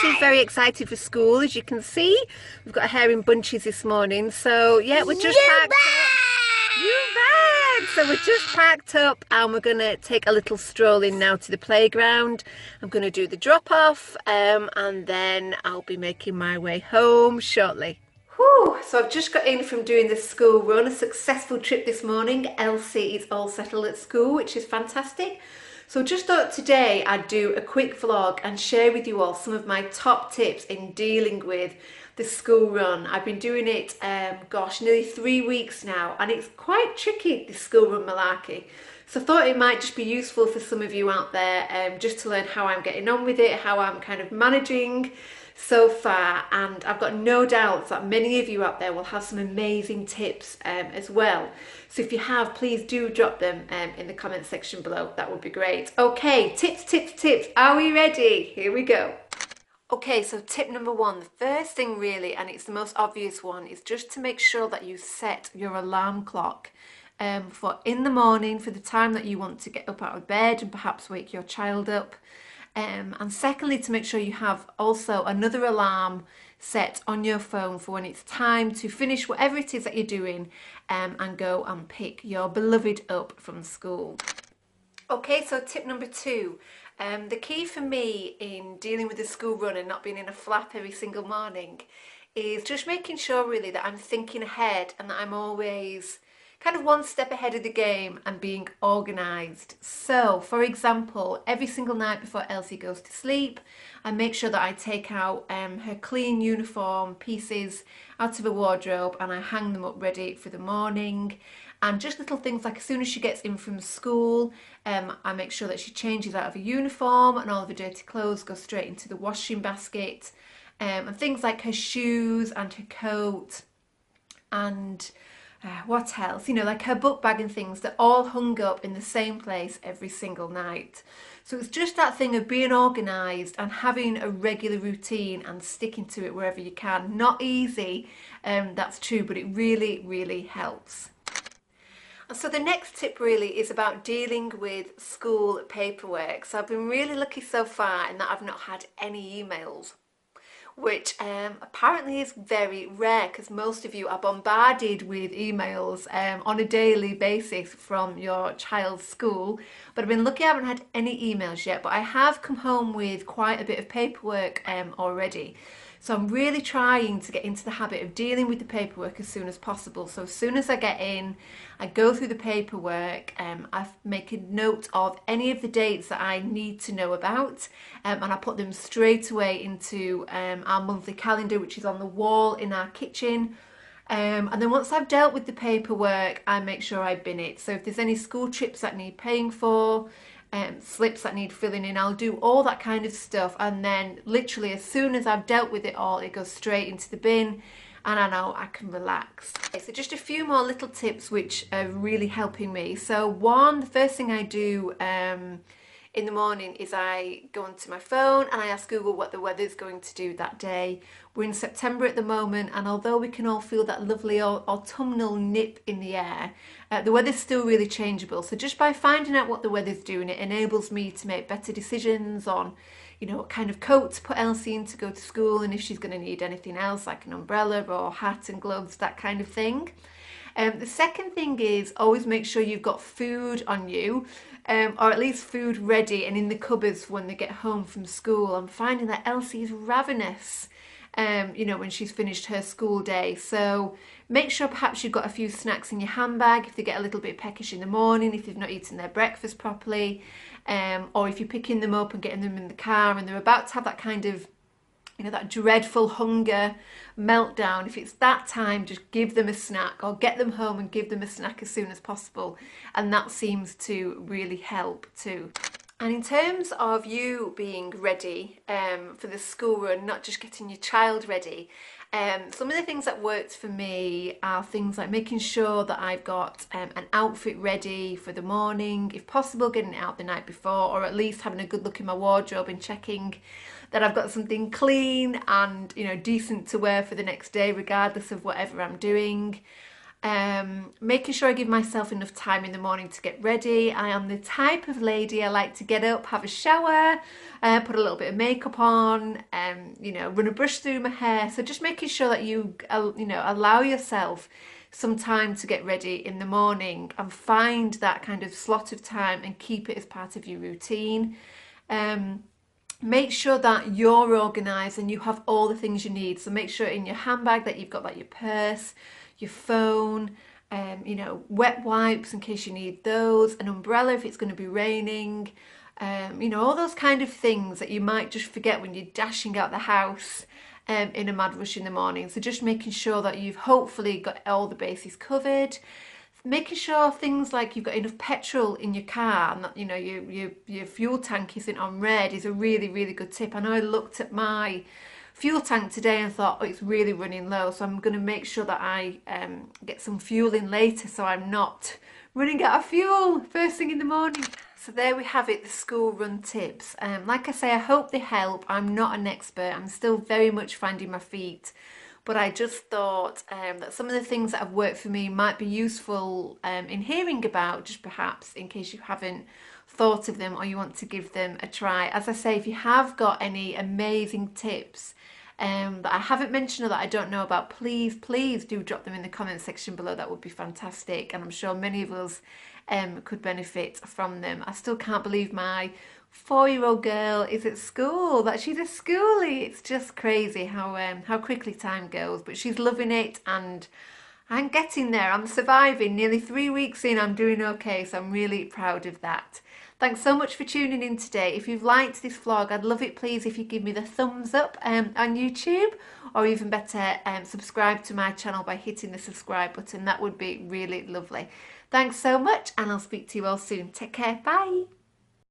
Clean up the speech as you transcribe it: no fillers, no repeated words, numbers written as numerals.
Elsie's very excited for school, as you can see. We've got her hair in bunches this morning, so yeah, we're just packed up. You bet! So we're just packed up and we're going to take a little stroll in now to the playground. I'm going to do the drop-off and then I'll be making my way home shortly. Whew, so I've just got in from doing the school run, a successful trip this morning. Elsie is all settled at school, which is fantastic. So just thought today I'd do a quick vlog and share with you all some of my top tips in dealing with the school run. I've been doing it, nearly 3 weeks now, and it's quite tricky, this school run malarkey. So I thought it might just be useful for some of you out there, just to learn how I'm getting on with it, how I'm kind of managing so far, and I've got no doubts that many of you out there will have some amazing tips as well. So if you have, please do drop them in the comment section below. That would be great. Okay, tips. Are we ready? Here we go. Okay, so tip number one, the first thing really, and it's the most obvious one, is just to make sure that you set your alarm clock for in the morning, for the time that you want to get up out of bed and perhaps wake your child up. And secondly, to make sure you have also another alarm set on your phone for when it's time to finish whatever it is that you're doing and go and pick your beloved up from school. Okay, so tip number two. The key for me in dealing with the school run and not being in a flap every single morning is just making sure really that I'm thinking ahead and that I'm always kind of one step ahead of the game and being organised. So, for example, every single night before Elsie goes to sleep, I make sure that I take out her clean uniform pieces out of a wardrobe and I hang them up ready for the morning. And just little things like as soon as she gets in from school, I make sure that she changes out of her uniform and all of her dirty clothes go straight into the washing basket. And things like her shoes and her coat and what else? You know, like her book bag and things, that all hung up in the same place every single night. So it's just that thing of being organised and having a regular routine and sticking to it wherever you can. Not easy, that's true, but it really, really helps. And so the next tip really is about dealing with school paperwork. So I've been really lucky so far in that I've not had any emails, which apparently is very rare because most of you are bombarded with emails on a daily basis from your child's school. But I've been lucky I haven't had any emails yet, but I have come home with quite a bit of paperwork already. So I'm really trying to get into the habit of dealing with the paperwork as soon as possible. So as soon as I get in, I go through the paperwork, I make a note of any of the dates that I need to know about, and I put them straight away into our monthly calendar, which is on the wall in our kitchen. And then once I've dealt with the paperwork, I make sure I bin it. So if there's any school trips that need paying for, slips that need filling in, I'll do all that kind of stuff, and then literally as soon as I've dealt with it all, it goes straight into the bin and I know I can relax. Okay, so just a few more little tips which are really helping me. So one, the first thing I do in the morning is I go onto my phone and I ask Google what the weather's going to do that day. We're in September at the moment, and although we can all feel that lovely autumnal nip in the air, the weather's still really changeable. So just by finding out what the weather's doing, it enables me to make better decisions on, you know, what kind of coat to put Elsie in to go to school, and if she's going to need anything else like an umbrella or hat and gloves, that kind of thing. The second thing is always make sure you've got food on you, or at least food ready and in the cupboards when they get home from school. I'm finding that Elsie is ravenous, you know, when she's finished her school day. So make sure perhaps you've got a few snacks in your handbag if they get a little bit peckish in the morning, if they've not eaten their breakfast properly, or if you're picking them up and getting them in the car and they're about to have that kind of, you know, that dreadful hunger meltdown. If it's that time, just give them a snack or get them home and give them a snack as soon as possible. And that seems to really help too. And in terms of you being ready for the school run, not just getting your child ready, some of the things that worked for me are things like making sure that I've got an outfit ready for the morning, if possible getting it out the night before, or at least having a good look in my wardrobe and checking that I've got something clean and, you know, decent to wear for the next day regardless of whatever I'm doing. Making sure I give myself enough time in the morning to get ready. I am the type of lady, I like to get up, have a shower, put a little bit of makeup on, you know, run a brush through my hair. So just making sure that you know, allow yourself some time to get ready in the morning and find that kind of slot of time and keep it as part of your routine. Make sure that you're organised and you have all the things you need. So make sure in your handbag that you've got like your purse, your phone, you know, wet wipes in case you need those, an umbrella if it's going to be raining, you know, all those kind of things that you might just forget when you're dashing out the house in a mad rush in the morning. So just making sure that you've hopefully got all the bases covered. Making sure things like you've got enough petrol in your car and that, you know, your fuel tank isn't on red is a really, really good tip. I know I looked at my fuel tank today and thought, oh, it's really running low, so I'm going to make sure that I get some fuel in later so I'm not running out of fuel first thing in the morning. So there we have it, the school run tips. Like I say, I hope they help. I'm not an expert, I'm still very much finding my feet. But I just thought that some of the things that have worked for me might be useful in hearing about, just perhaps in case you haven't thought of them or you want to give them a try. As I say, if you have got any amazing tips that I haven't mentioned or that I don't know about, please do drop them in the comment section below. That would be fantastic, and I'm sure many of us could benefit from them. I still can't believe my 4-year-old girl is at school, that she's a schoolie. It's just crazy how quickly time goes, but she's loving it and I'm getting there. I'm surviving. Nearly 3 weeks in, I'm doing okay, so I'm really proud of that. Thanks so much for tuning in today. If you've liked this vlog, I'd love it please if you give me the thumbs up on YouTube, or even better, subscribe to my channel by hitting the subscribe button. That would be really lovely. Thanks so much, and I'll speak to you all soon. Take care. Bye.